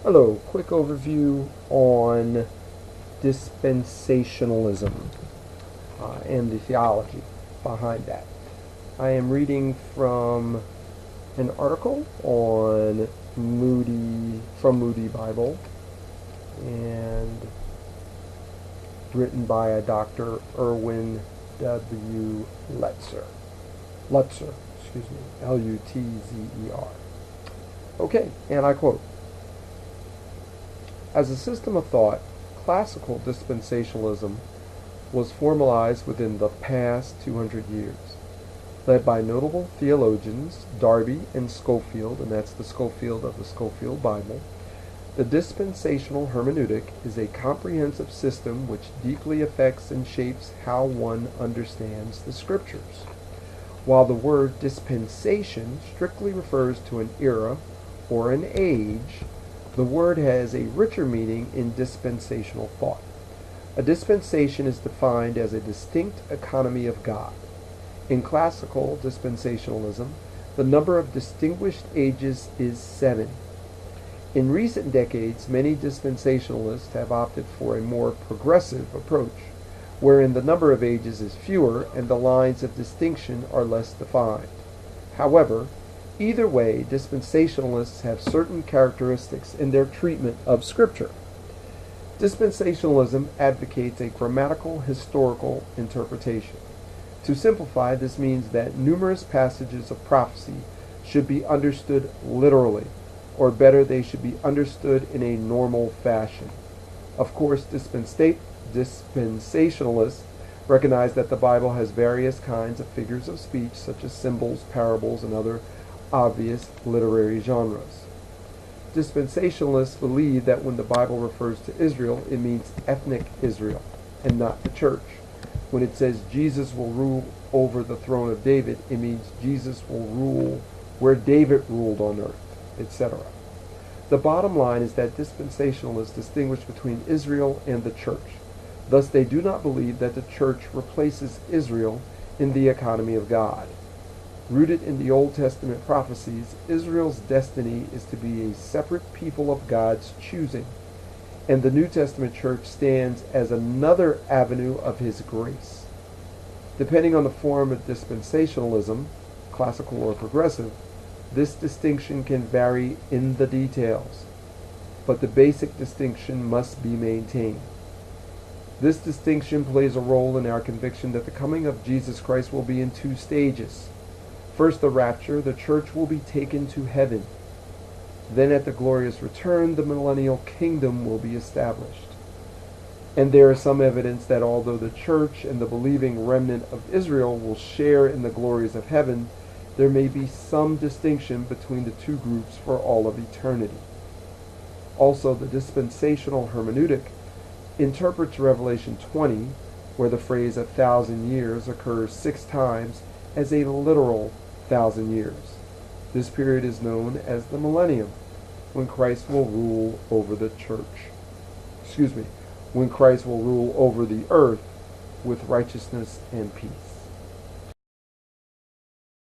Hello, quick overview on dispensationalism and the theology behind that. I am reading from an article on Moody Bible, and written by a Dr. Erwin W. Lutzer. Lutzer. Okay, and I quote, "As a system of thought, classical dispensationalism was formalized within the past 200 years. Led by notable theologians Darby and Scofield, and that's the Scofield of the Scofield Bible, the dispensational hermeneutic is a comprehensive system which deeply affects and shapes how one understands the Scriptures. While the word dispensation strictly refers to an era or an age, the word has a richer meaning in dispensational thought. A dispensation is defined as a distinct economy of God. In classical dispensationalism, the number of distinguished ages is 7. In recent decades, many dispensationalists have opted for a more progressive approach, wherein the number of ages is fewer and the lines of distinction are less defined. However, either way, dispensationalists have certain characteristics in their treatment of Scripture. Dispensationalism advocates a grammatical historical interpretation. To simplify, this means that numerous passages of prophecy should be understood literally, or better, they should be understood in a normal fashion. Of course, dispensationalists recognize that the Bible has various kinds of figures of speech, such as symbols, parables, and other obvious literary genres. Dispensationalists believe that when the Bible refers to Israel, it means ethnic Israel and not the church. When it says Jesus will rule over the throne of David, it means Jesus will rule where David ruled on earth, etc. The bottom line is that dispensationalists distinguish between Israel and the church. Thus, they do not believe that the church replaces Israel in the economy of God. Rooted in the Old Testament prophecies, Israel's destiny is to be a separate people of God's choosing, and the New Testament church stands as another avenue of His grace. Depending on the form of dispensationalism, classical or progressive, this distinction can vary in the details, but the basic distinction must be maintained. This distinction plays a role in our conviction that the coming of Jesus Christ will be in 2 stages. First, the rapture, the church will be taken to heaven. Then at the glorious return, the millennial kingdom will be established. And there is some evidence that although the church and the believing remnant of Israel will share in the glories of heaven, there may be some distinction between the two groups for all of eternity. Also, the dispensational hermeneutic interprets Revelation 20, where the phrase 1,000 years occurs 6 times, as a literal 1,000 years. This period is known as the millennium, when Christ will rule over the church. When Christ will rule over the earth with righteousness and peace.